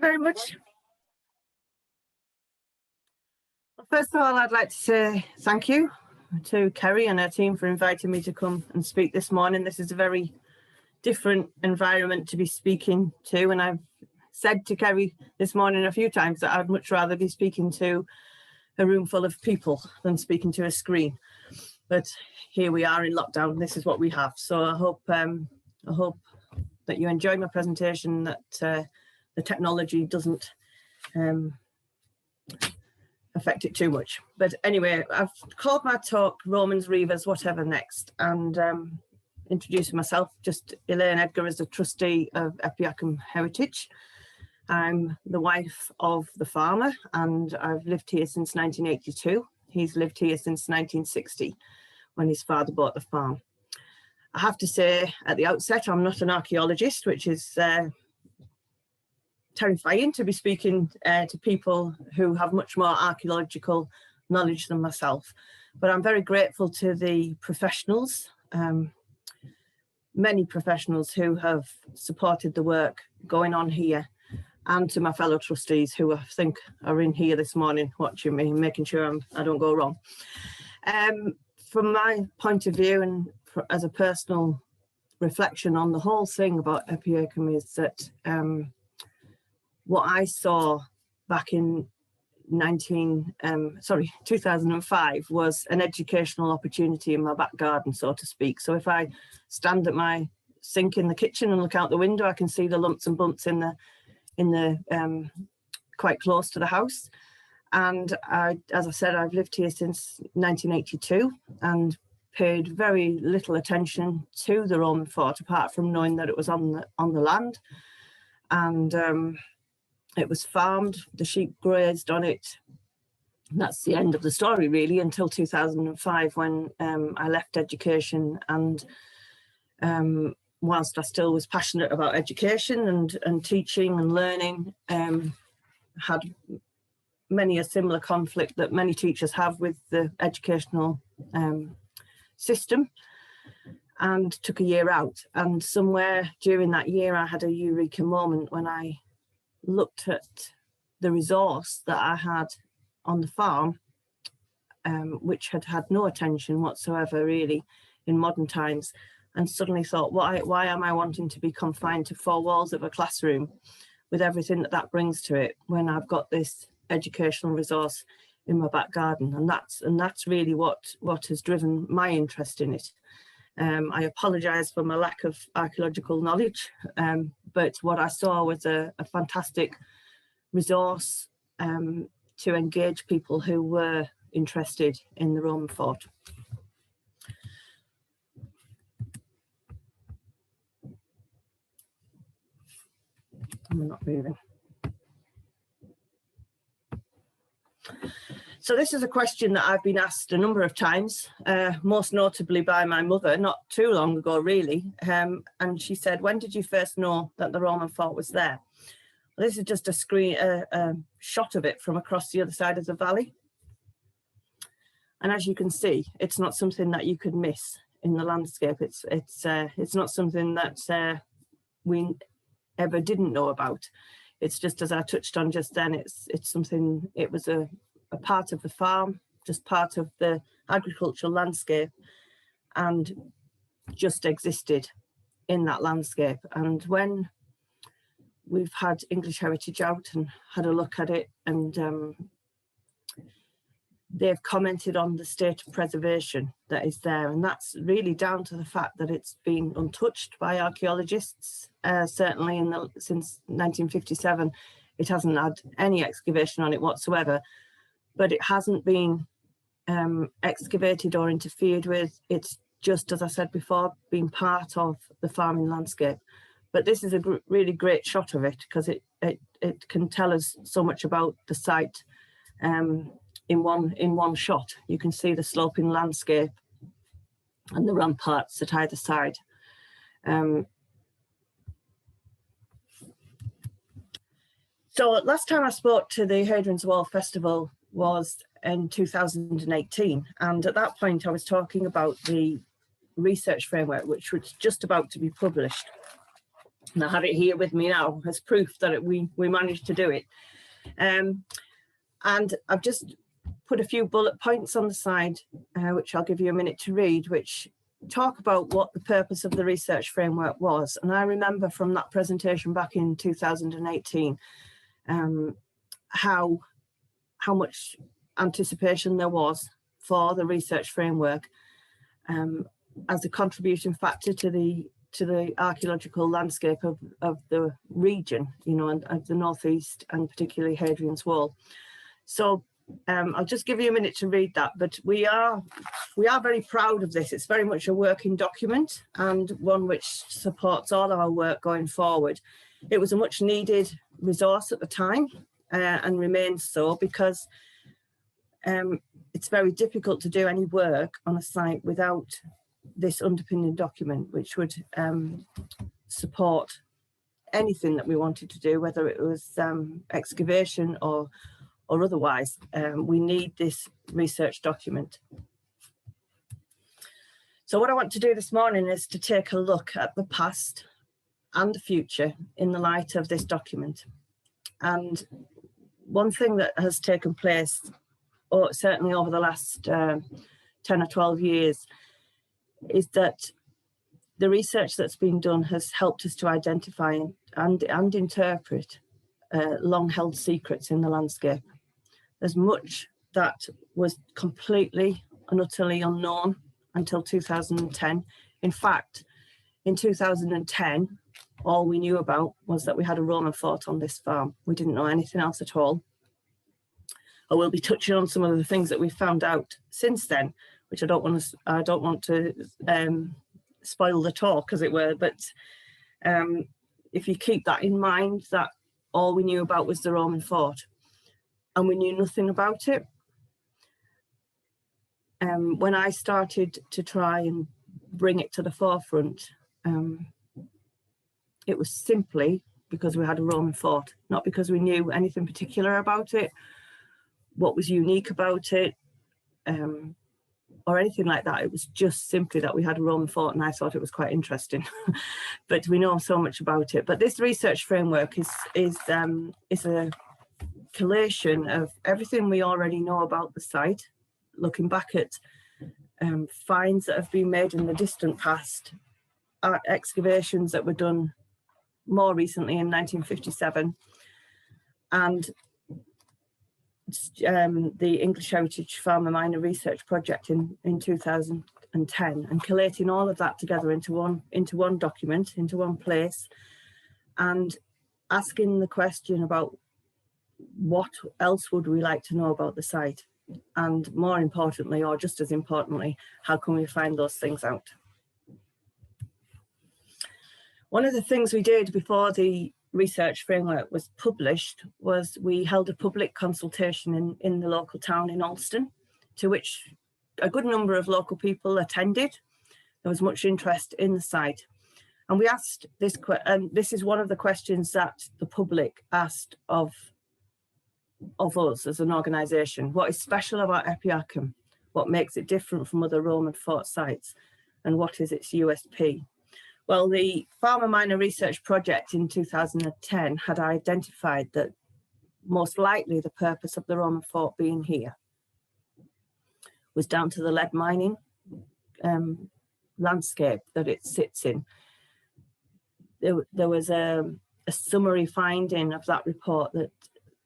you very much. Well, first of all, I'd like to say thank you to Kerry and her team for inviting me to come and speak this morning. This is a very different environment to be speaking to, and I've said to Kerry this morning a few times that I'd much rather be speaking to a room full of people than speaking to a screen. But here we are in lockdown. This is what we have. So I hope that you enjoy my presentation, that the technology doesn't affect it too much. But anyway, I've called my talk Romans, Reivers, Whatever Next, and introducing myself, just Elaine Edgar is a trustee of Epiacum Heritage. I'm the wife of the farmer and I've lived here since 1982. He's lived here since 1960 when his father bought the farm. I have to say at the outset, I'm not an archaeologist, which is terrifying to be speaking to people who have much more archaeological knowledge than myself. But I'm very grateful to the professionals, many professionals who have supported the work going on here, and to my fellow trustees who I think are in here this morning watching me, making sure I don't go wrong. From my point of view and as a personal reflection on the whole thing about Epiacum is that what I saw back in 2005 was an educational opportunity in my back garden, so to speak. So if I stand at my sink in the kitchen and look out the window, I can see the lumps and bumps in the quite close to the house. And as I said, I've lived here since 1982 and paid very little attention to the Roman fort, apart from knowing that it was on the land, and it was farmed. The sheep grazed on it. And that's the end of the story, really, until 2005 when I left education, and whilst I still was passionate about education and teaching and learning, had many a similar conflict that many teachers have with the educational system, and took a year out. And somewhere during that year, I had a eureka moment when I looked at the resource that I had on the farm, which had had no attention whatsoever, really, in modern times. And suddenly thought, why am I wanting to be confined to four walls of a classroom with everything that brings to it when I've got this educational resource in my back garden? And that's really what has driven my interest in it. I apologise for my lack of archaeological knowledge, but what I saw was a fantastic resource to engage people who were interested in the Roman fort. I'm not moving. So this is a question that I've been asked a number of times, most notably by my mother, not too long ago, really. And she said, when did you first know that the Roman fort was there? Well, this is just a shot of it from across the other side of the valley. And as you can see, it's not something that you could miss in the landscape. It's not something that we ever didn't know about. It's just, as I touched on just then, it's something, it was a part of the farm, just part of the agricultural landscape, and just existed in that landscape. And when we've had English Heritage out and had a look at it, and they've commented on the state of preservation that is there, and that's really down to the fact that it's been untouched by archaeologists. Certainly since 1957, it hasn't had any excavation on it whatsoever, but it hasn't been excavated or interfered with. It's just, as I said before, been part of the farming landscape. But this is a really great shot of it, because it can tell us so much about the site in one shot. You can see the sloping landscape and the ramparts at either side. So last time I spoke to the Hadrian's Wall Festival was in 2018, and at that point I was talking about the research framework, which was just about to be published. And I have it here with me now as proof that we managed to do it. And I've just put a few bullet points on the side, which I'll give you a minute to read, which talk about what the purpose of the research framework was. And I remember from that presentation back in 2018, how much anticipation there was for the research framework as a contributing factor to the archaeological landscape of the region, you know, and of the northeast, and particularly Hadrian's Wall. So I'll just give you a minute to read that, but we are very proud of this. It's very much a working document and one which supports all our work going forward. It was a much needed resource at the time and remains so, because it's very difficult to do any work on a site without this underpinning document, which would support anything that we wanted to do, whether it was excavation or otherwise. We need this research document. So what I want to do this morning is to take a look at the past and the future in the light of this document. And one thing that has taken place, or certainly over the last 10 or 12 years, is that the research that's been done has helped us to identify and interpret long-held secrets in the landscape. There's much that was completely and utterly unknown until 2010. In fact, in 2010, all we knew about was that we had a Roman fort on this farm. We didn't know anything else at all. I will be touching on some of the things that we found out since then, which I don't want to spoil the talk, as it were. But if you keep that in mind, that all we knew about was the Roman fort, and we knew nothing about it. When I started to try and bring it to the forefront, it was simply because we had a Roman fort, not because we knew anything particular about it, what was unique about it, or anything like that. It was just simply that we had a Roman fort, and I thought it was quite interesting. But we know so much about it. But this research framework is a collation of everything we already know about the site, looking back at finds that have been made in the distant past, excavations that were done more recently in 1957, and the English Heritage Farmer Miner Research Project in 2010, and collating all of that together into one document, into one place, and asking the question about what else would we like to know about the site, and more importantly, or just as importantly, how can we find those things out? One of the things we did before the research framework was published was we held a public consultation in the local town in Alston, to which a good number of local people attended. There was much interest in the site, and we asked this, and this is one of the questions that the public asked of us as an organisation. What is special about Epiacum? What makes it different from other Roman fort sites, and what is its USP? Well, the Farmer Miner Research Project in 2010 had identified that most likely the purpose of the Roman fort being here was down to the lead mining landscape that it sits in. There was a summary finding of that report that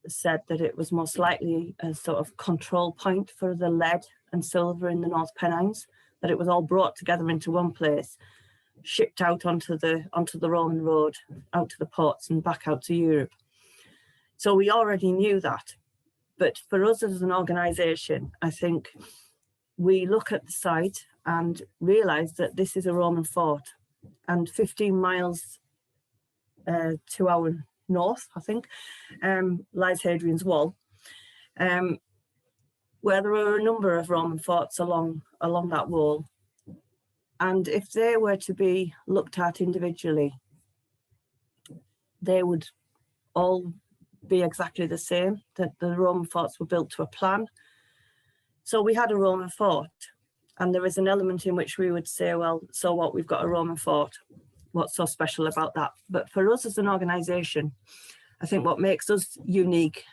said that it was most likely a sort of control point for the lead and silver in the North Pennines, that it was all brought together into one place, shipped out onto the Roman road, out to the ports and back out to Europe. So we already knew that. But for us as an organisation, I think we look at the site and realise that this is a Roman fort, and 15 miles to our north, I think, lies Hadrian's Wall, where there are a number of Roman forts along that wall. And if they were to be looked at individually, they would all be exactly the same, that the Roman forts were built to a plan. So we had a Roman fort, and there is an element in which we would say, well, so what, we've got a Roman fort. what's so special about that. But for us as an organisation, I think what makes us unique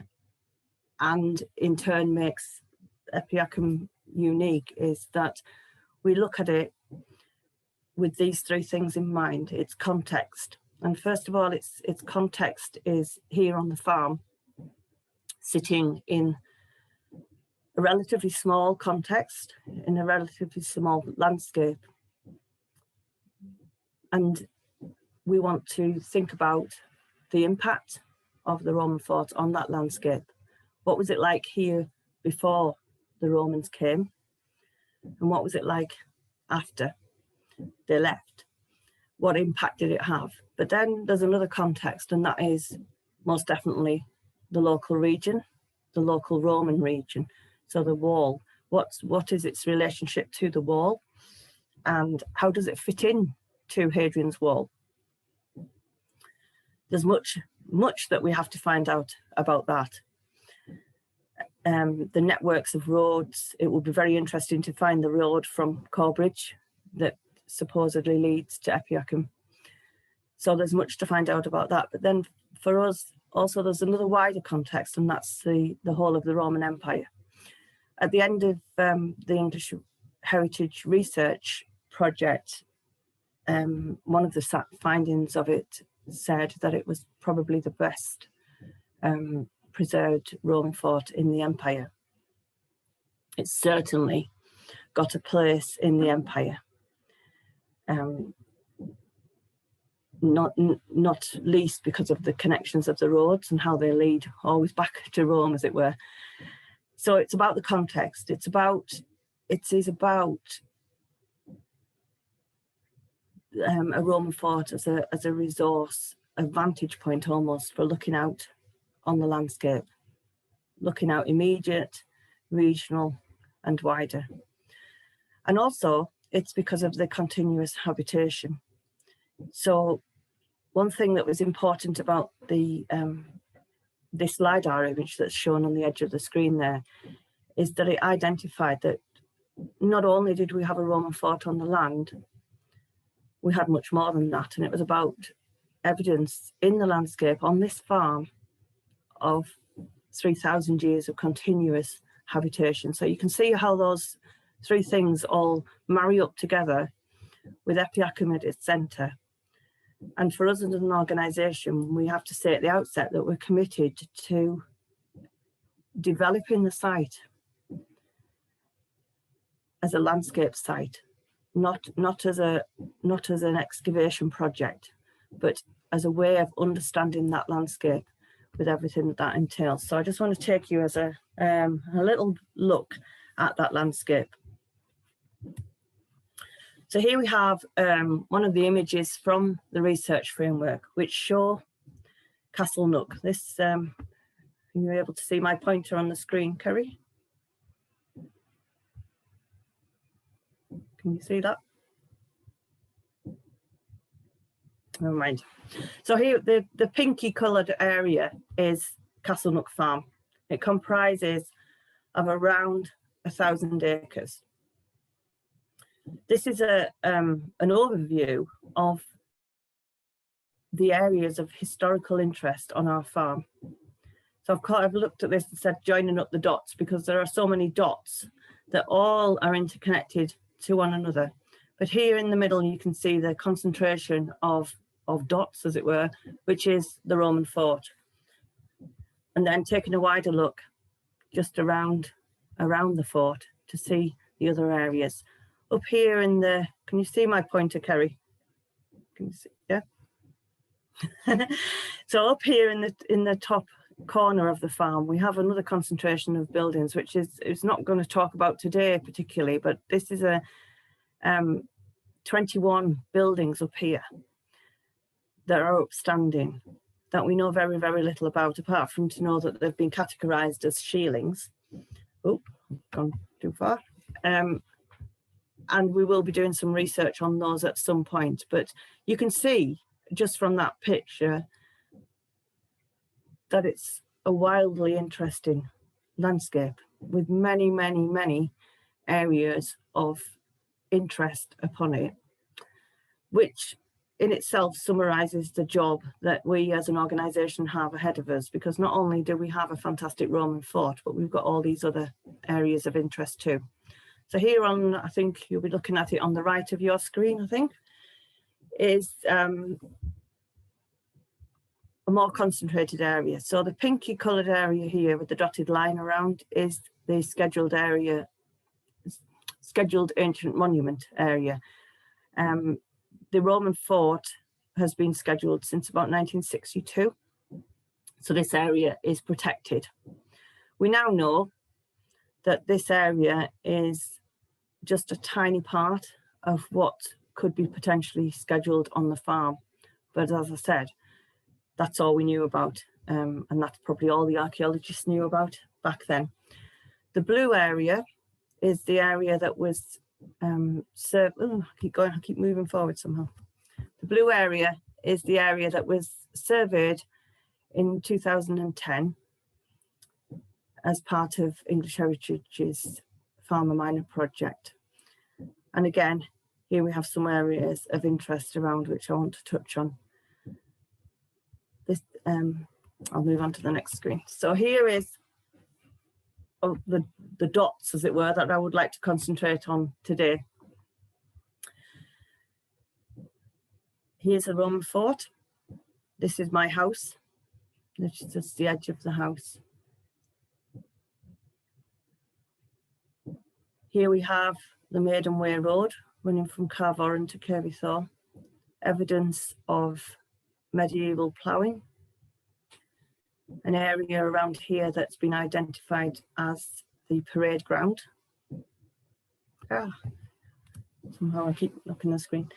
and in turn makes Epiacum unique is that we look at it with these three things in mind. It's context. And first of all, its context is here on the farm, sitting in a relatively small context, in a relatively small landscape. And we want to think about the impact of the Roman fort on that landscape. What was it like here before the Romans came? And what was it like after they left? What impact did it have? But then there's another context, and that is most definitely the local region, the local Roman region. So the wall, what is its relationship to the wall? And how does it fit in to Hadrian's wall? There's much that we have to find out about that. The networks of roads, it will be very interesting to find the road from Corbridge that supposedly leads to Epiacum. So there's much to find out about that. But then for us, also there's another wider context, and that's the whole of the Roman Empire. At the end of the English Heritage Research Project, one of the findings of it said that it was probably the best preserved Roman fort in the empire. It's certainly got a place in the empire, not least because of the connections of the roads and how they lead always back to Rome, as it were. So it's about the context. It is about a Roman fort as a resource, a vantage point almost for looking out on the landscape, looking out immediate, regional and wider. And also it's because of the continuous habitation. So one thing that was important about the this LiDAR image that's shown on the edge of the screen there is that it identified that not only did we have a Roman fort on the land, we had much more than that. And it was about evidence in the landscape on this farm of 3,000 years of continuous habitation. So you can see how those three things all marry up together with Epiacum at its centre. And for us as an organisation, we have to say at the outset that we're committed to developing the site as a landscape site, not as an excavation project, but as a way of understanding that landscape with everything that entails. So I just want to take you as a little look at that landscape. So here we have one of the images from the research framework, which show Castle Nook. This, are you able to see my pointer on the screen, Kerry? Can you see that? Never mind. So here, the pinky coloured area is Castle Nook Farm. It comprises of around 1,000 acres. This is an overview of the areas of historical interest on our farm. So I've looked at this and said joining up the dots, because there are so many dots that all are interconnected to one another. But here in the middle, you can see the concentration of dots, as it were, which is the Roman fort. And then taking a wider look just around the fort to see the other areas. Up here in the, can you see my pointer, Kerry? Can you see? Yeah. So up here in the top corner of the farm, we have another concentration of buildings, which is not going to talk about today particularly, but this is a 21 buildings up here that are upstanding that we know very, very little about, apart from to know that they've been categorized as sheilings. Oh, gone too far. And we will be doing some research on those at some point. But you can see just from that picture that it's a wildly interesting landscape with many, many, many areas of interest upon it, which in itself summarises the job that we as an organisation have ahead of us, because not only do we have a fantastic Roman fort, but we've got all these other areas of interest too. So here on, I think you'll be looking at it on the right of your screen, I think, is a more concentrated area. So the pinky coloured area here with the dotted line around is the scheduled area, scheduled ancient monument area. The Roman fort has been scheduled since about 1962. So this area is protected. We now know that this area is just a tiny part of what could be potentially scheduled on the farm. But as I said, that's all we knew about. And that's probably all the archaeologists knew about back then. The blue area is the area that was I keep moving forward somehow. The blue area is the area that was surveyed in 2010 as part of English Heritage's Farmer Miner project. And again, here we have some areas of interest around which I want to touch on. This, I'll move on to the next screen. So here is the dots, as it were, that I would like to concentrate on today. Here's a Roman fort. This is my house. This is just the edge of the house. Here we have the Maiden Way Road running from Carvoran to Kirbythor, evidence of medieval ploughing. An area around here that's been identified as the parade ground. Somehow I keep looking at the screen.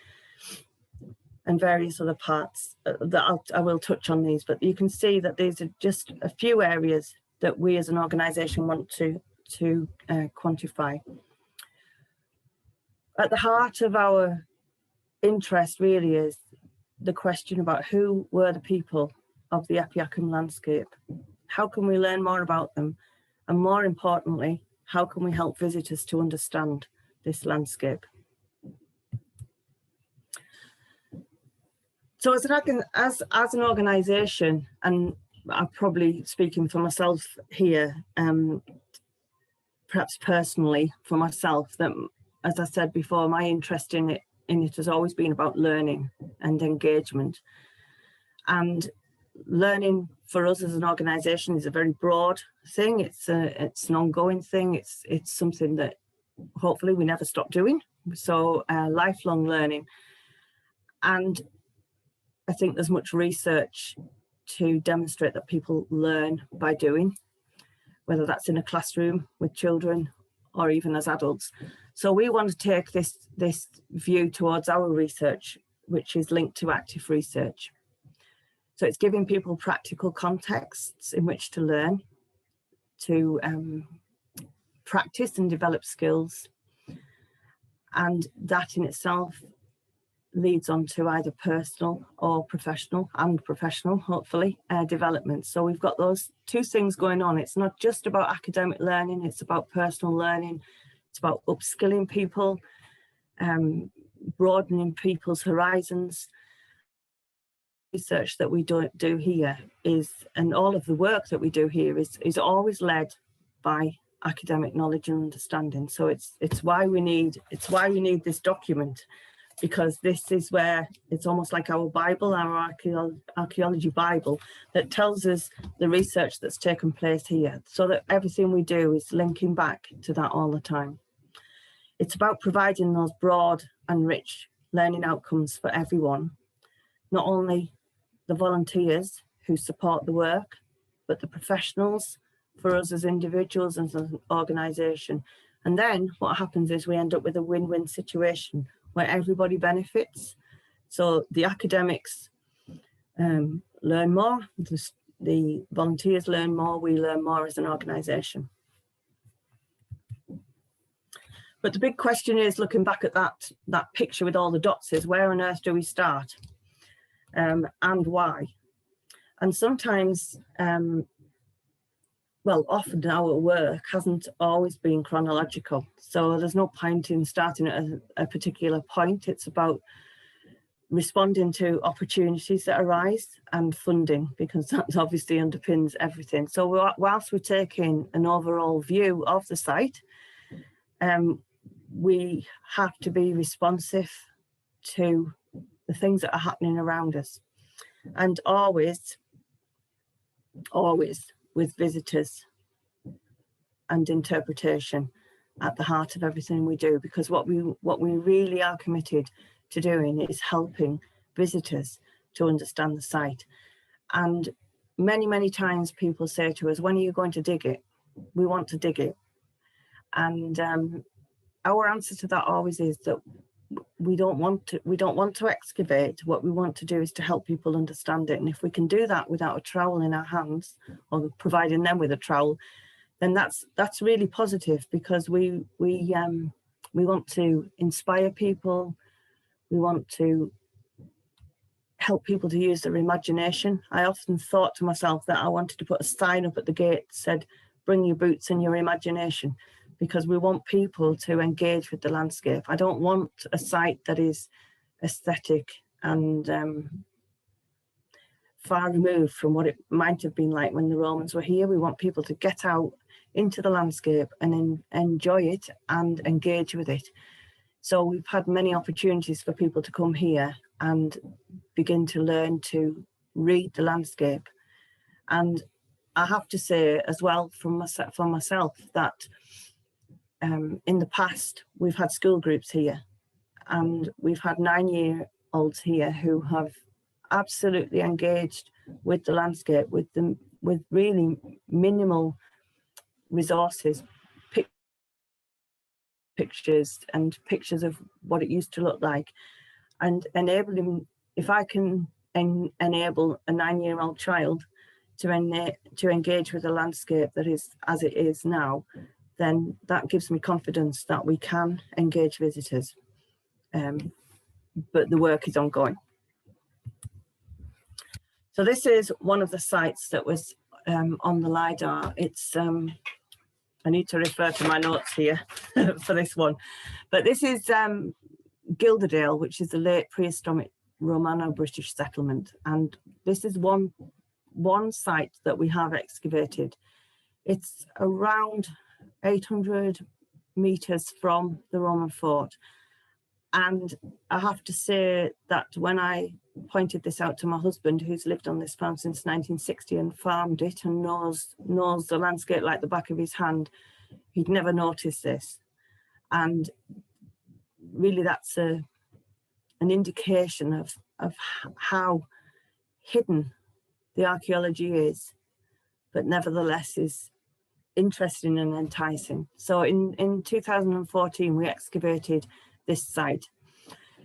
And various other parts that I will touch on these, but you can see that these are just a few areas that we as an organisation want to quantify. At the heart of our interest really is the question about who were the people of the Epiacum landscape. How can we learn more about them? And more importantly, how can we help visitors to understand this landscape? So as an organisation, and I'm probably speaking for myself here, perhaps personally for myself, that as I said before, my interest in it has always been about learning and engagement. And learning for us as an organisation is a very broad thing. It's an ongoing thing. It's something that hopefully we never stop doing. So lifelong learning. And I think there's much research to demonstrate that people learn by doing, whether that's in a classroom with children or even as adults. So we want to take this view towards our research, which is linked to active research. So it's giving people practical contexts in which to learn, to practice and develop skills. And that in itself leads on to either personal or professional, hopefully, development. So we've got those two things going on. It's not just about academic learning, it's about personal learning, it's about upskilling people, broadening people's horizons. Research that we do here is, and all of the work that we do here is always led by academic knowledge and understanding. So it's why we need this document, because this is where it's almost like our Bible, our archaeology Bible, that tells us the research that's taken place here, so that everything we do is linking back to that all the time. It's about providing those broad and rich learning outcomes for everyone, not only the volunteers who support the work, but the professionals, for us as individuals and as an organisation. And then what happens is we end up with a win-win situation where everybody benefits. So the academics learn more, the volunteers learn more, we learn more as an organisation. But the big question is, looking back at that picture with all the dots, is where on earth do we start and why? And sometimes, well, often our work hasn't always been chronological. So there's no point in starting at a particular point. It's about responding to opportunities that arise, and funding, because that obviously underpins everything. So whilst we're taking an overall view of the site, we have to be responsive to the things that are happening around us, and always with visitors and interpretation at the heart of everything we do, because what we really are committed to doing is helping visitors to understand the site. And many times people say to us, when are you going to dig it? We want to dig it. And our answer to that always is that we don't want to excavate. What we want to do is to help people understand it. And if we can do that without a trowel in our hands, or providing them with a trowel, then that's really positive, because we want to inspire people. We want to help people to use their imagination. I often thought to myself that I wanted to put a sign up at the gate that said, "Bring your boots and your imagination," because we want people to engage with the landscape. I don't want a site that is aesthetic and far removed from what it might have been like when the Romans were here. We want people to get out into the landscape and enjoy it and engage with it. So we've had many opportunities for people to come here and begin to learn to read the landscape. And I have to say as well for myself that in the past, we've had school groups here, and we've had 9-year-olds here who have absolutely engaged with the landscape with really minimal resources, pictures of what it used to look like, and enabling, if I can enable a 9-year-old child to engage with the landscape that is as it is now, then that gives me confidence that we can engage visitors. But the work is ongoing. So this is one of the sites that was on the LiDAR. It's I need to refer to my notes here for this one, but this is Gilderdale, which is the late prehistoric Romano-British settlement, and this is one site that we have excavated. It's around 800 meters from the Roman fort, and I have to say that when I pointed this out to my husband, who's lived on this farm since 1960 and farmed it and knows the landscape like the back of his hand, he'd never noticed this. And really that's an indication of how hidden the archaeology is, but nevertheless is interesting and enticing. So in 2014, we excavated this site.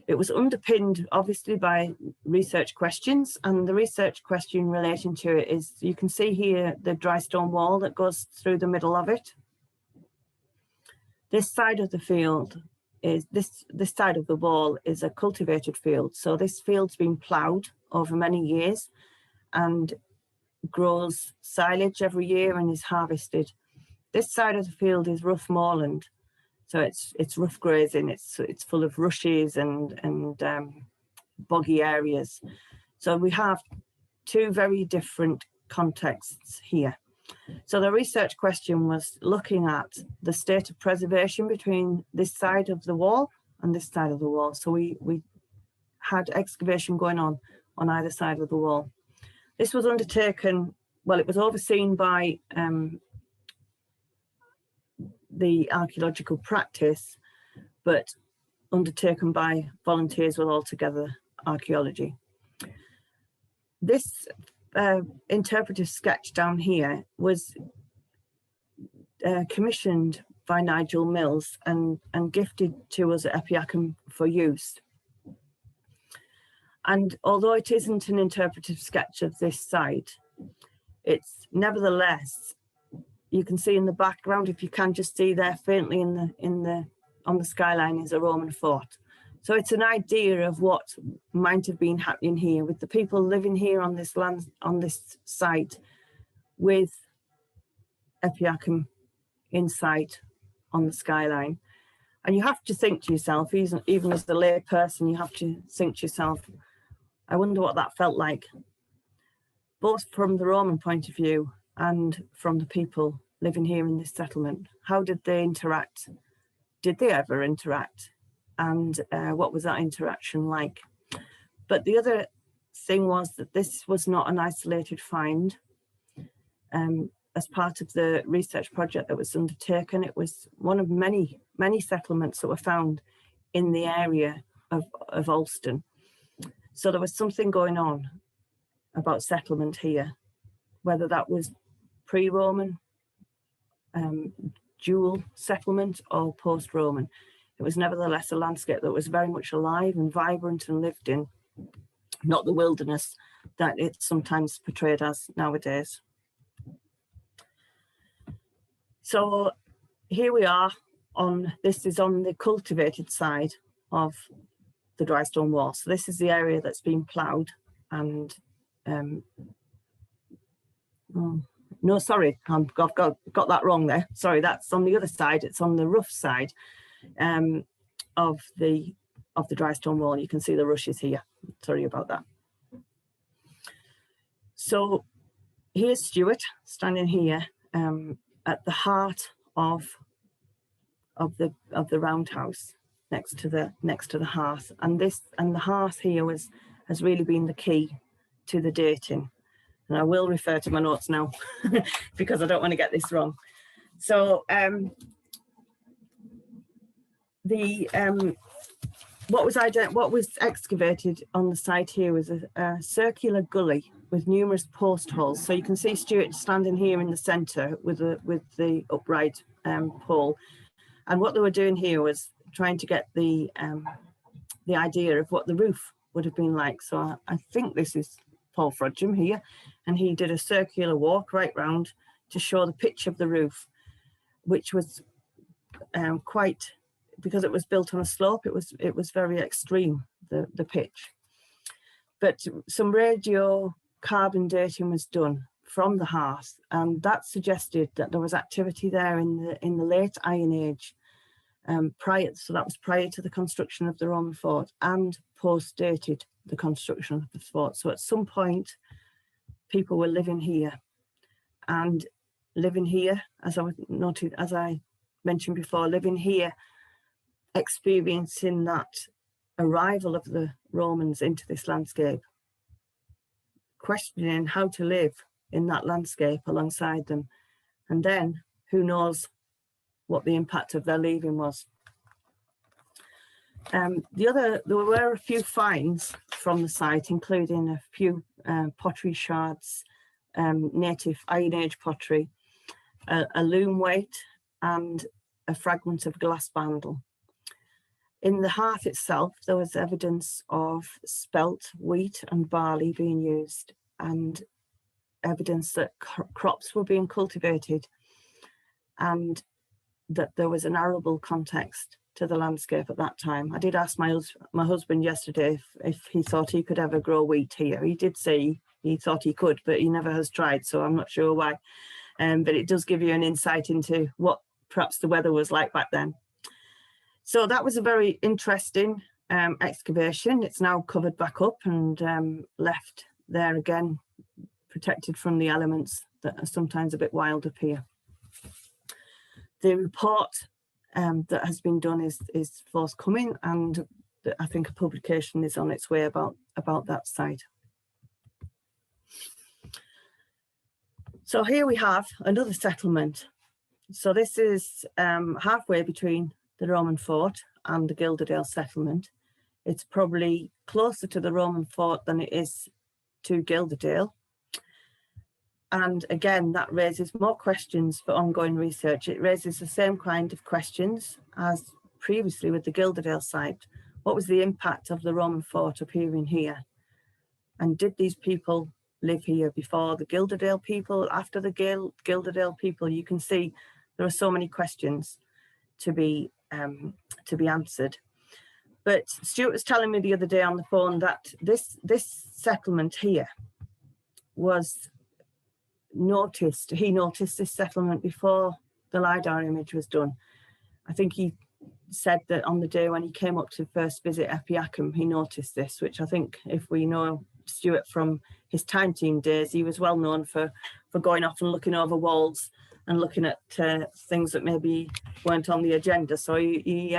It was underpinned obviously by research questions, and the research question relating to it is, you can see here the dry stone wall that goes through the middle of it. This side of the field is, this side of the wall is a cultivated field. So this field's been ploughed over many years and grows silage every year and is harvested. This side of the field is rough moorland. So it's rough grazing, it's full of rushes and boggy areas. So we have two very different contexts here. So the research question was looking at the state of preservation between this side of the wall and this side of the wall. So we had excavation going on either side of the wall. This was undertaken, well, it was overseen by the archaeological practice, but undertaken by volunteers with Altogether Archaeology. This interpretive sketch down here was commissioned by Nigel Mills and gifted to us at Epiacum for use. And although it isn't an interpretive sketch of this site, it's nevertheless, you can see in the background, if you can just see there faintly on the skyline, is a Roman fort. So it's an idea of what might have been happening here with the people living here on this land, on this site, with Epiacum in sight on the skyline. And you have to think to yourself, even as the lay person, you have to think to yourself, I wonder what that felt like, both from the Roman point of view and from the people living here in this settlement. How did they interact? Did they ever interact? And what was that interaction like? But the other thing was that this was not an isolated find. As part of the research project that was undertaken, it was one of many settlements that were found in the area of Alston. So there was something going on about settlement here, whether that was pre-Roman, dual settlement, or post-Roman. It was nevertheless a landscape that was very much alive and vibrant and lived in, not the wilderness that it's sometimes portrayed as nowadays. So here we are this is on the cultivated side of the dry stone wall. So this is the area that's been ploughed and no, sorry, I've got that wrong there. Sorry, that's on the other side. It's on the rough side of the dry stone wall. You can see the rushes here. Sorry about that. So here's Stuart standing here at the heart of the roundhouse, next to the hearth, and the hearth here has really been the key to the dating. And I will refer to my notes now because I don't want to get this wrong. So what was excavated on the site here was a circular gully with numerous post holes. So you can see Stuart standing here in the centre with the upright pole. And what they were doing here was trying to get the idea of what the roof would have been like. So I think this is Paul Frodsham here, and he did a circular walk right round to show the pitch of the roof, which was quite, because it was built on a slope, it was very extreme, the pitch. But some radiocarbon dating was done from the hearth, and that suggested that there was activity there in the late Iron Age, so that was prior to the construction of the Roman fort and post-dated the construction of the fort. So at some point, people were living here, and living here, as I mentioned before, living here, experiencing that arrival of the Romans into this landscape, questioning how to live in that landscape alongside them, and then who knows what the impact of their leaving was. There were a few finds from the site, including a few pottery shards, native Iron Age pottery, a loom weight, and a fragment of glass bandle. In the hearth itself, there was evidence of spelt, wheat, and barley being used, and evidence that crops were being cultivated, and that there was an arable context to the landscape at that time. I did ask my husband yesterday if he thought he could ever grow wheat here. He did say he thought he could, but he never has tried, so I'm not sure why. But it does give you an insight into what perhaps the weather was like back then. So that was a very interesting excavation. It's now covered back up and left there again, protected from the elements that are sometimes a bit wild up here. The report that has been done is forthcoming, and I think a publication is on its way about that site. So here we have another settlement. So this is halfway between the Roman fort and the Gilderdale settlement. It's probably closer to the Roman fort than it is to Gilderdale. And again, that raises more questions for ongoing research. It raises the same kind of questions as previously with the Gilderdale site. What was the impact of the Roman fort appearing here? And did these people live here before the Gilderdale people, after the Gilderdale people? You can see there are so many questions to be answered. But Stuart was telling me the other day on the phone that this settlement here was he noticed this settlement before the LiDAR image was done. I think he said that on the day when he came up to first visit Epiacum, he noticed this, which I think, if we know Stuart from his time team days, he was well known for going off and looking over walls and looking at things that maybe weren't on the agenda. So he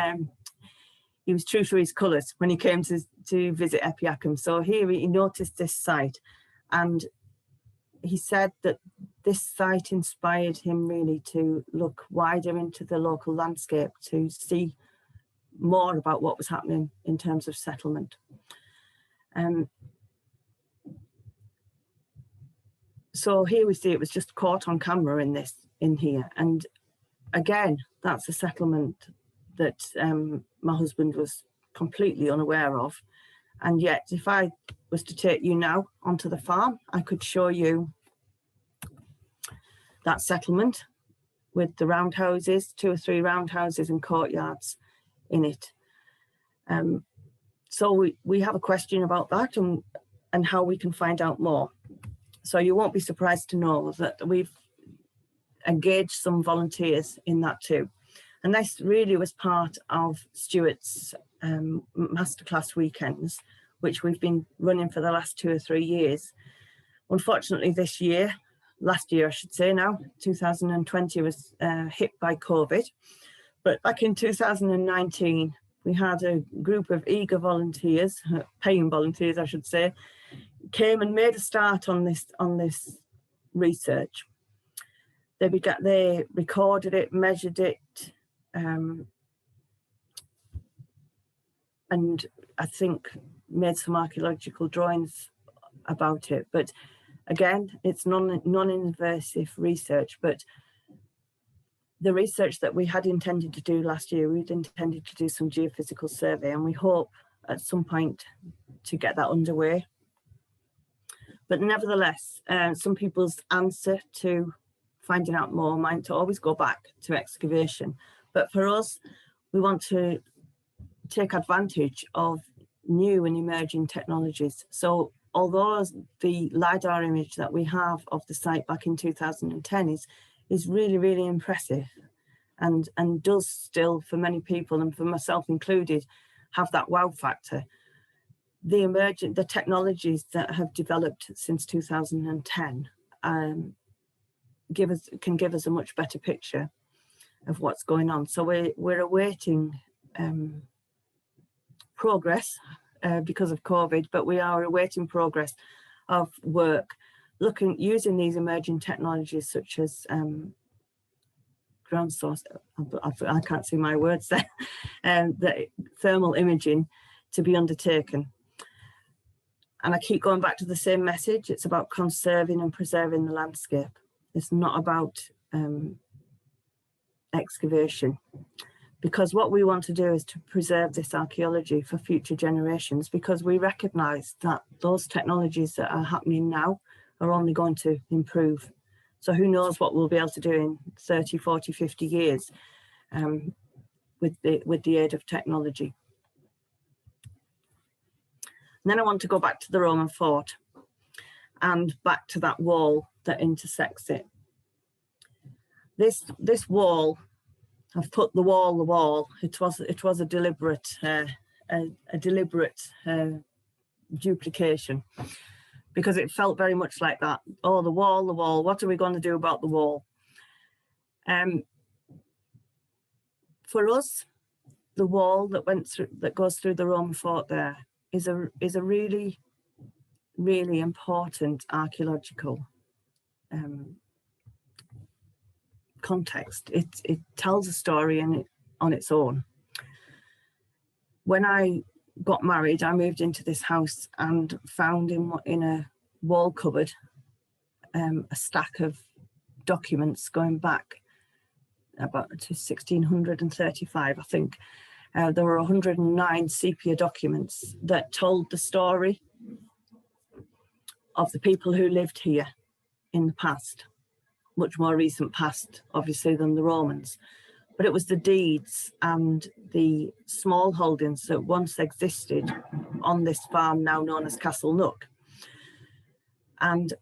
was true to his colours when he came to visit Epiacum. So here he noticed this site, and he said that this site inspired him really to look wider into the local landscape, to see more about what was happening in terms of settlement. So here we see it was just caught on camera in here. And again, that's a settlement that my husband was completely unaware of. And yet, if I was to take you now onto the farm, I could show you that settlement with the roundhouses, 2 or 3 roundhouses and courtyards in it. So we have a question about that and how we can find out more. So you won't be surprised to know that we've engaged some volunteers in that too. And this really was part of Stuart's masterclass weekends, which we've been running for the last 2 or 3 years. Unfortunately, last year I should say now, 2020 was hit by COVID. But back in 2019, we had a group of eager volunteers, paying volunteers I should say, came and made a start on this research. They recorded it, measured it, and I think made some archaeological drawings about it. But again, it's non-invasive research, but the research that we had intended to do last year, we'd intended to do some geophysical survey, and we hope at some point to get that underway. But nevertheless, some people's answer to finding out more might always go back to excavation. But for us, we want to take advantage of new and emerging technologies. So although the LiDAR image that we have of the site back in 2010 is really, really impressive and does still, for many people and for myself included, have that wow factor. The technologies that have developed since 2010 can give us a much better picture of what's going on. So we're awaiting progress because of COVID, but we are awaiting progress of work using these emerging technologies such as ground source, I can't see my words there, the thermal imaging to be undertaken. And I keep going back to the same message. It's about conserving and preserving the landscape. It's not about excavation, because what we want to do is to preserve this archaeology for future generations, because we recognise that those technologies that are happening now are only going to improve. So who knows what we'll be able to do in 30, 40, 50 years with the aid of technology. And then I want to go back to the Roman fort and back to that wall that intersects it. This wall, I've put the wall. It was a deliberate duplication, because it felt very much like that. Oh, the wall. What are we going to do about the wall? For us, the wall that goes through the Roman fort there is a really, really important archaeological context. It tells a story on its own. When I got married, I moved into this house and found in a wall cupboard a stack of documents going back about to 1635, I think. There were 109 sepia documents that told the story of the people who lived here in the past, much more recent past, obviously, than the Romans. But it was the deeds and the small holdings that once existed on this farm now known as Castle Nook. And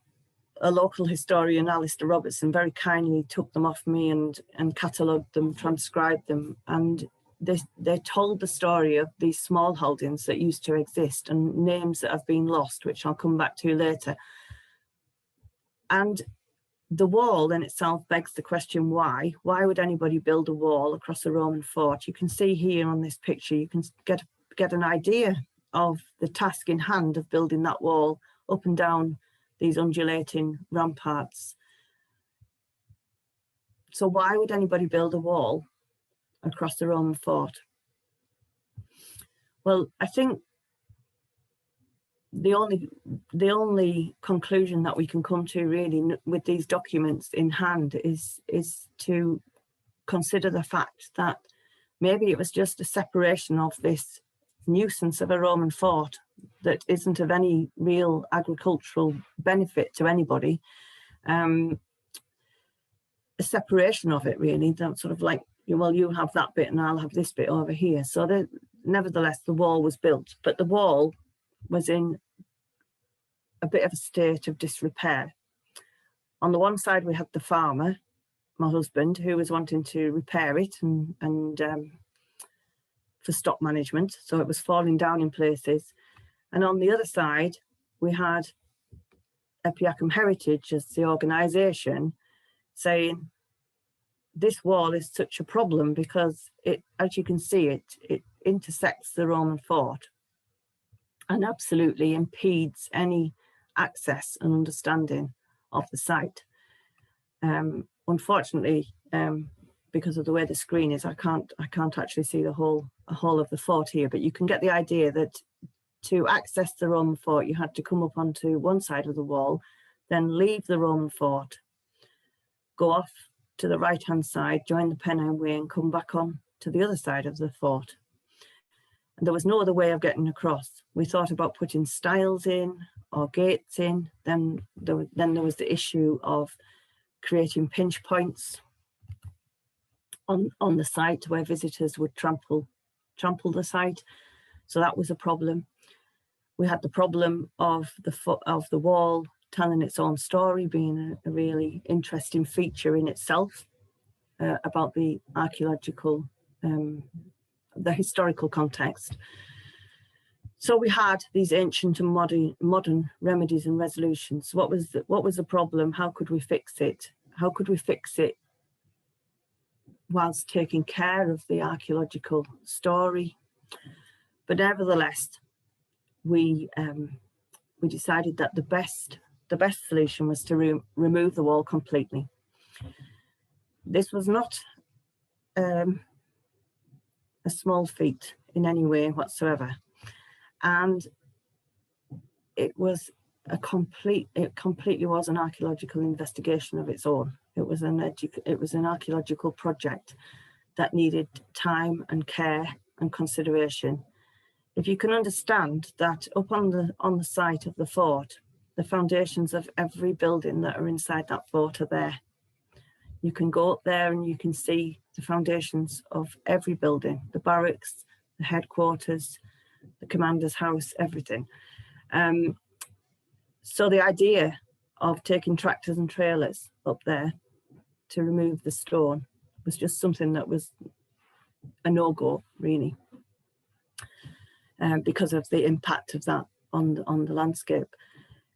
a local historian, Alistair Robertson, very kindly took them off me and catalogued them, transcribed them. And they told the story of these small holdings that used to exist and names that have been lost, which I'll come back to later. And the wall in itself begs the question, why? Why would anybody build a wall across a Roman fort? You can see here on this picture, you can get an idea of the task in hand of building that wall up and down these undulating ramparts. So why would anybody build a wall across the Roman fort? Well, I think the only conclusion that we can come to really with these documents in hand is to consider the fact that maybe it was just a separation of this nuisance of a Roman fort that isn't of any real agricultural benefit to anybody. A separation of it really, that sort of like, well, you have that bit and I'll have this bit over here. So nevertheless, the wall was built, but the wall was in a bit of a state of disrepair. On the one side, we had the farmer, my husband, who was wanting to repair it and for stock management. So it was falling down in places. And on the other side, we had Epiacum Heritage as the organisation saying, this wall is such a problem because it, as you can see, it intersects the Roman fort and absolutely impedes any access and understanding of the site. Unfortunately, because of the way the screen is, I can't actually see the whole of the fort here, but you can get the idea that to access the Roman fort, you had to come up onto one side of the wall, then leave the Roman fort, go off to the right-hand side, join the Pennine Way and come back on to the other side of the fort. And there was no other way of getting across. We thought about putting stiles in or gates in. Then there was the issue of creating pinch points on the site where visitors would trample the site. So that was a problem. We had the problem of the wall telling its own story, being a really interesting feature in itself about the archaeological, the historical context. So we had these ancient and modern remedies and resolutions. What was the problem? How could we fix it? How could we fix it whilst taking care of the archaeological story? But nevertheless, we decided that the best solution was to remove the wall completely. This was not a small feat in any way whatsoever, and it completely was an archaeological investigation of its own. It was an archaeological project that needed time and care and consideration. If you can understand that up on the site of the fort, the foundations of every building that are inside that fort are there. You can go up there and you can see the foundations of every building, the barracks, the headquarters, the commander's house, everything. So the idea of taking tractors and trailers up there to remove the stone was just something that was a no-go, really, because of the impact of that on the landscape.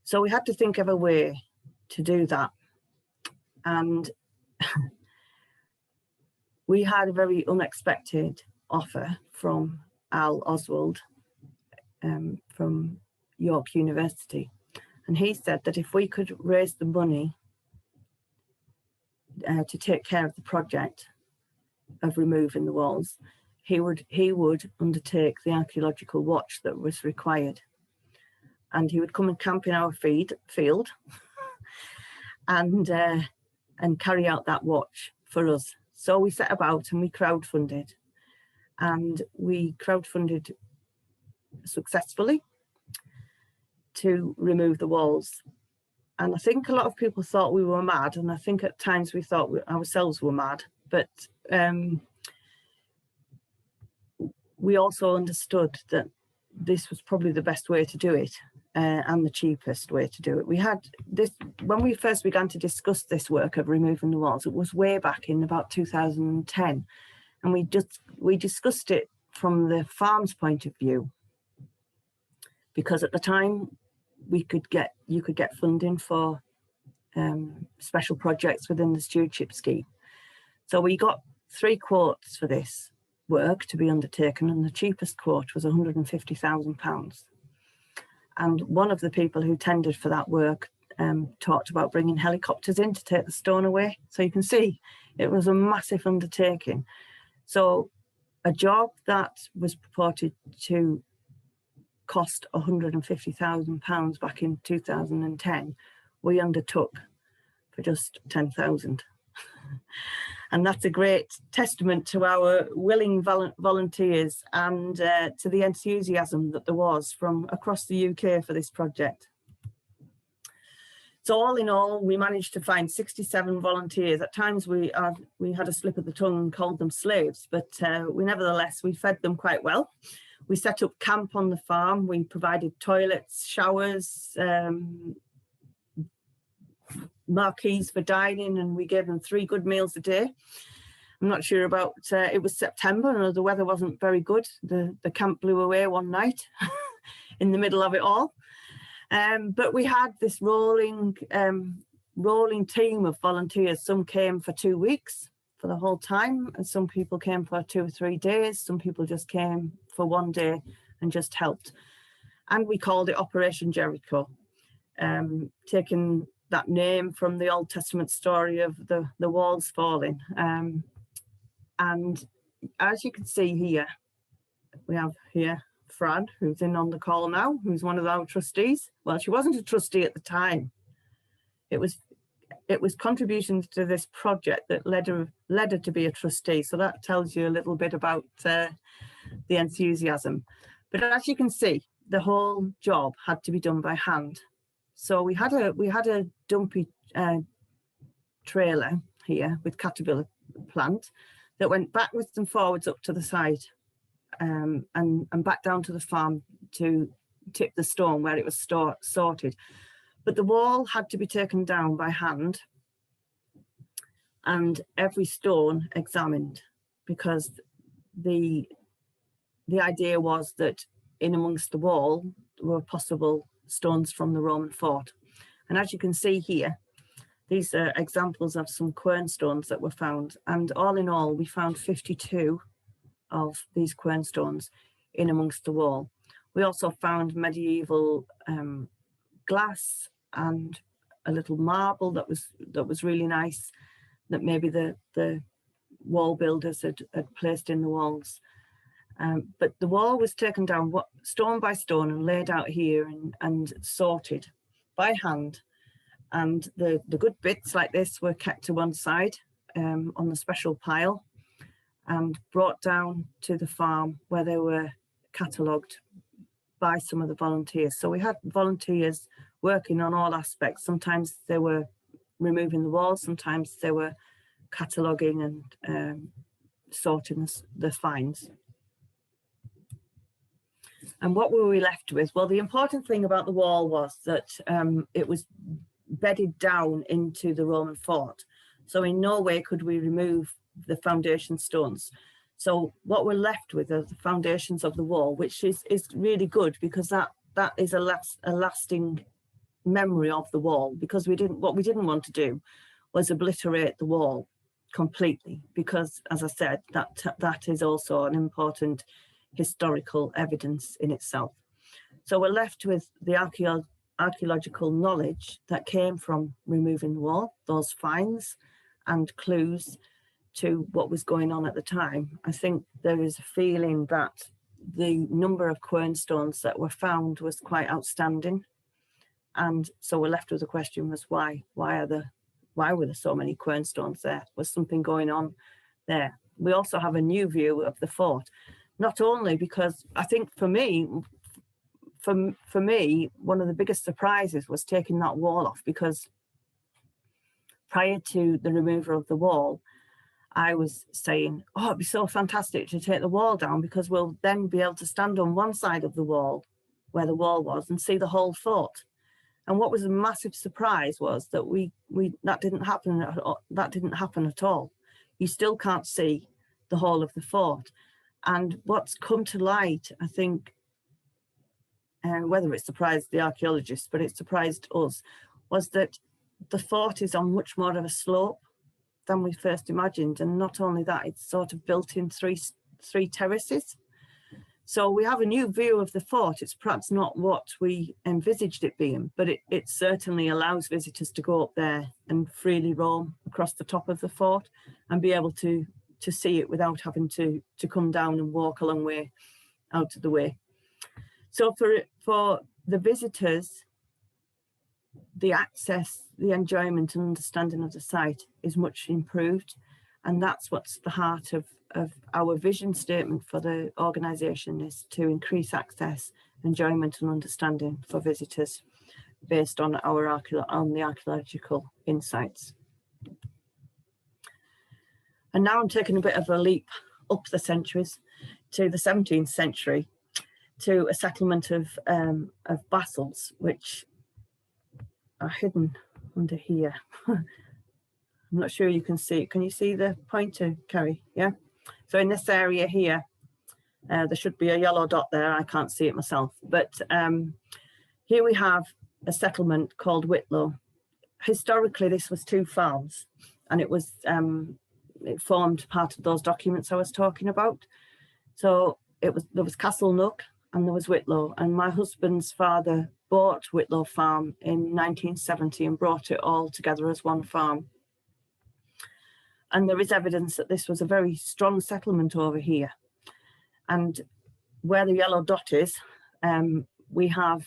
So we had to think of a way to do that. And we had a very unexpected offer from Al Oswald from York University. And he said that if we could raise the money to take care of the project of removing the walls, he would undertake the archaeological watch that was required. And he would come and camp in our field and carry out that watch for us. So we set about and we crowdfunded. And we crowdfunded successfully to remove the walls. And I think a lot of people thought we were mad, and I think at times we thought ourselves were mad, but we also understood that this was probably the best way to do it and the cheapest way to do it. We had this, when we first began to discuss this work of removing the walls, it was way back in about 2010. And we discussed it from the farm's point of view, because at the time you could get funding for special projects within the stewardship scheme. So we got 3 quotes for this work to be undertaken, and the cheapest quote was £150,000. And one of the people who tendered for that work talked about bringing helicopters in to take the stone away. So you can see it was a massive undertaking. So a job that was purported to cost £150,000 back in 2010, we undertook for just 10,000. And that's a great testament to our willing volunteers and to the enthusiasm that there was from across the UK for this project. So all in all, we managed to find 67 volunteers. At times we had a slip of the tongue and called them slaves, but we fed them quite well. We set up camp on the farm. We provided toilets, showers, marquees for dining, and we gave them 3 good meals a day. I'm not sure about, it was September and the weather wasn't very good. The camp blew away one night in the middle of it all. But we had this rolling team of volunteers. Some came for 2 weeks for the whole time, and some people came for 2 or 3 days. Some people just came for 1 day and just helped. And we called it Operation Jericho, taking that name from the Old Testament story of the walls falling. And as you can see here, we have here Fran, who's in on the call now, who's one of our trustees. Well, she wasn't a trustee at the time. It was contributions to this project that led her to be a trustee. So that tells you a little bit about the enthusiasm. But as you can see, the whole job had to be done by hand. So we had a dumpy trailer here with caterpillar plant that went backwards and forwards up to the side and back down to the farm to tip the stone where it was sorted. But the wall had to be taken down by hand and every stone examined, because the idea was that in amongst the wall were possible stones from the Roman fort. And as you can see here, these are examples of some quern stones that were found. And all in all, we found 52 of these quern stones in amongst the wall. We also found medieval glass and a little marble that was really nice, that maybe the wall builders had placed in the walls. But the wall was taken down stone by stone and laid out here and sorted by hand. And the good bits like this were kept to one side on the special pile and brought down to the farm where they were catalogued by some of the volunteers. So we had volunteers working on all aspects. Sometimes they were removing the walls, sometimes they were cataloguing and sorting the finds. And what were we left with? Well, the important thing about the wall was that it was bedded down into the Roman fort. So in no way could we remove the foundation stones. So what we're left with are the foundations of the wall, which is really good, because that is a lasting memory of the wall, because what we didn't want to do was obliterate the wall completely, because, as I said, that is also an important historical evidence in itself. So we're left with the archaeological knowledge that came from removing the wall, those finds and clues to what was going on at the time. I think there is a feeling that the number of quern stones that were found was quite outstanding. And so we're left with the question was why were there so many quern stones there? Was something going on there? We also have a new view of the fort, not only because I think for me, one of the biggest surprises was taking that wall off, because prior to the removal of the wall, I was saying, oh, it'd be so fantastic to take the wall down, because we'll then be able to stand on one side of the wall where the wall was and see the whole fort. And what was a massive surprise was that that didn't happen at all. You still can't see the whole of the fort. And what's come to light, I think, whether it surprised the archaeologists, but it surprised us, was that the fort is on much more of a slope than we first imagined. And not only that, it's sort of built in three terraces. So we have a new view of the fort. It's perhaps not what we envisaged it being, but it certainly allows visitors to go up there and freely roam across the top of the fort and be able to see it without having to come down and walk a long way out of the way. So for the visitors, the access, the enjoyment and understanding of the site is much improved. And that's what's the heart of our vision statement for the organisation, is to increase access, enjoyment and understanding for visitors based on the archaeological insights. And now I'm taking a bit of a leap up the centuries to the 17th century, to a settlement of bastles, which are hidden under here. I'm not sure you can see. Can you see the pointer, Kerry? Yeah. So in this area here, there should be a yellow dot there. I can't see it myself. But here we have a settlement called Whitlow. Historically, this was 2 farms, and it was it formed part of those documents I was talking about. So there was Castle Nook and there was Whitlow, and my husband's father bought Whitlow Farm in 1970 and brought it all together as one farm. And there is evidence that this was a very strong settlement over here. And where the yellow dot is, we have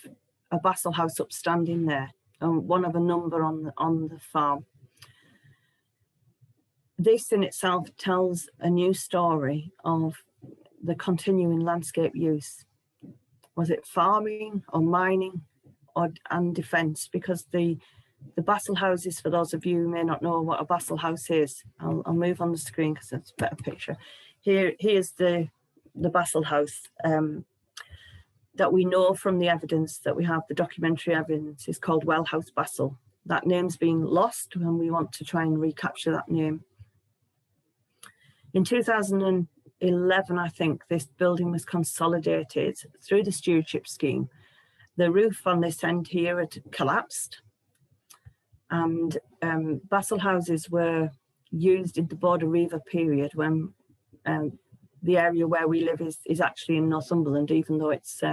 a Basel house upstanding there, one of a number on the farm. This in itself tells a new story of the continuing landscape use. Was it farming or mining and defence? Because the Basel houses, for those of you who may not know what a Basel house is, I'll move on the screen because it's a better picture. Here's the Basel house that we know from the evidence that we have, the documentary evidence, is called Well House Basel. That name's been lost, and we want to try and recapture that name. In 2011, I think, this building was consolidated through the stewardship scheme. The roof on this end here had collapsed, and Basel houses were used in the Border Reaver period, when the area where we live is actually in Northumberland, even though its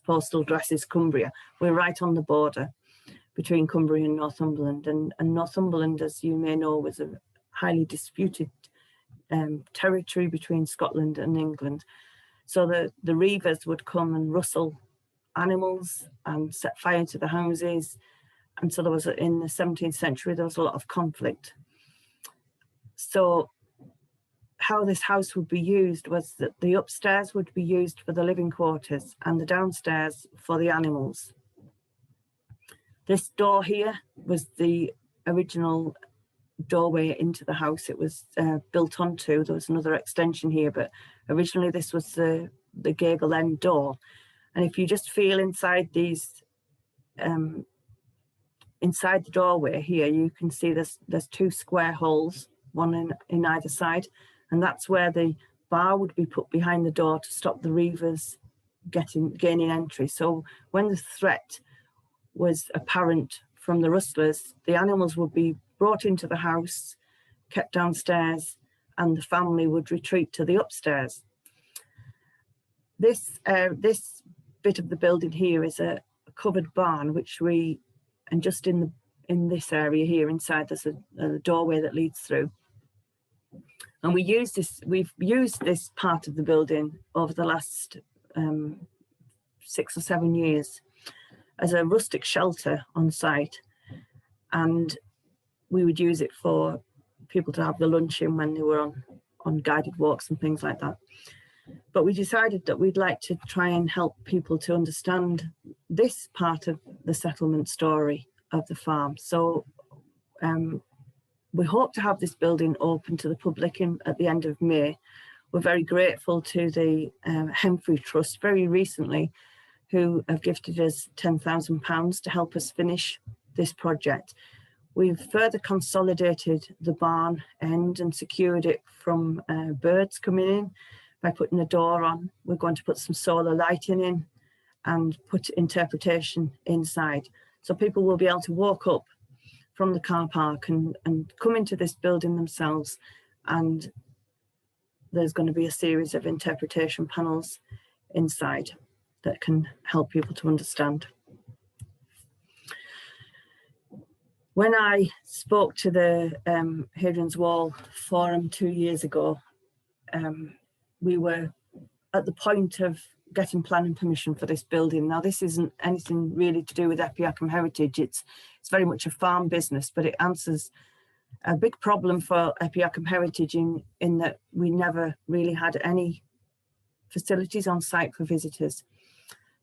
postal address is Cumbria. We're right on the border between Cumbria and Northumberland, and Northumberland, as you may know, was a highly disputed territory between Scotland and England. So the Reivers would come and rustle animals and set fire to the houses. And so there was, in the 17th century, there was a lot of conflict. So how this house would be used was that the upstairs would be used for the living quarters and the downstairs for the animals. This door here was the original doorway into the house. It was built onto, there was another extension here, but originally this was the gable end door. And if you just feel inside these, inside the doorway here, you can see there's 2 square holes, one in either side, and that's where the bar would be put behind the door to stop the Reivers gaining entry. So when the threat was apparent from the rustlers, the animals would be brought into the house, kept downstairs, and the family would retreat to the upstairs. This bit of the building here is a covered barn, which and just in this area here inside, there's a doorway that leads through. And we've used this part of the building over the last 6 or 7 years as a rustic shelter on site. And we would use it for people to have the lunch in when they were on guided walks and things like that. But we decided that we'd like to try and help people to understand this part of the settlement story of the farm. So we hope to have this building open to the public at the end of May. We're very grateful to the Hemfrey Trust very recently, who have gifted us £10,000 to help us finish this project. We've further consolidated the barn end and secured it from birds coming in by putting a door on. We're going to put some solar lighting in and put interpretation inside. So people will be able to walk up from the car park and come into this building themselves, and there's going to be a series of interpretation panels inside that can help people to understand. When I spoke to the Hadrian's Wall Forum 2 years ago, we were at the point of getting planning permission for this building. Now, this isn't anything really to do with Epiacum Heritage. It's very much a farm business, but it answers a big problem for Epiacum Heritage in that we never really had any facilities on site for visitors.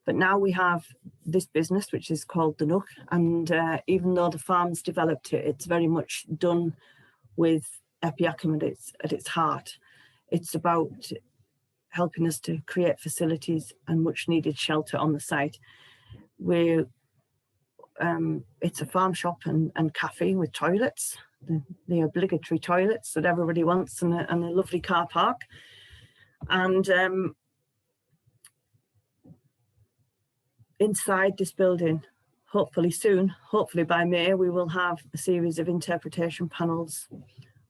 But now we have this business, which is called The Nook, and even though the farm's developed it, it's very much done with Epiacum at its heart. It's about helping us to create facilities and much needed shelter on the site. It's a farm shop and cafe with toilets, the obligatory toilets that everybody wants, and a lovely car park. And inside this building, hopefully soon, hopefully by May, we will have a series of interpretation panels.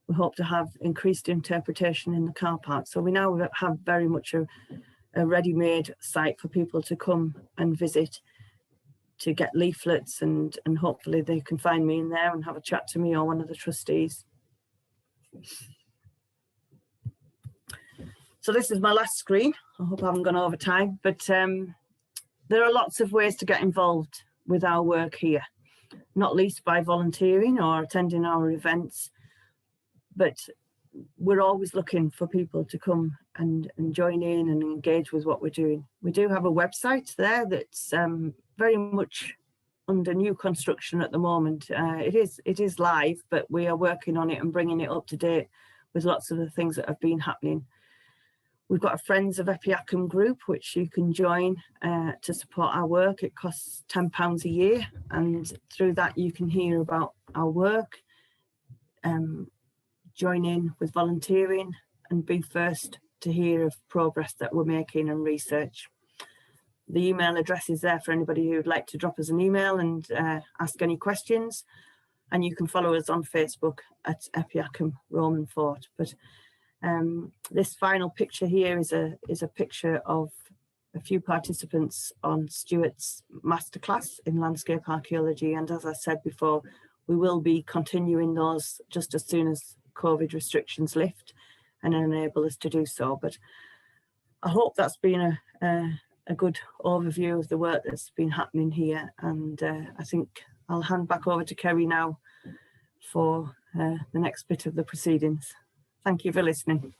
We hope to have increased interpretation in the car park. So we now have very much a ready-made site for people to come and visit, to get leaflets, and hopefully they can find me in there and have a chat to me or one of the trustees. So this is my last screen. I hope I haven't gone over time, but there are lots of ways to get involved with our work here, not least by volunteering or attending our events, but we're always looking for people to come and join in and engage with what we're doing. We do have a website there that's very much under new construction at the moment. It is live, but we are working on it and bringing it up to date with lots of the things that have been happening. We've got a Friends of Epiacum group, which you can join to support our work. It costs £10 a year, and through that you can hear about our work, join in with volunteering, and be first to hear of progress that we're making and research. The email address is there for anybody who would like to drop us an email and ask any questions, and you can follow us on Facebook at Epiacum Roman Fort. But this final picture here is a picture of a few participants on Stuart's masterclass in landscape archaeology, and as I said before, we will be continuing those just as soon as COVID restrictions lift and enable us to do so. But I hope that's been a good overview of the work that's been happening here, and I think I'll hand back over to Kerry now for the next bit of the proceedings. Thank you for listening.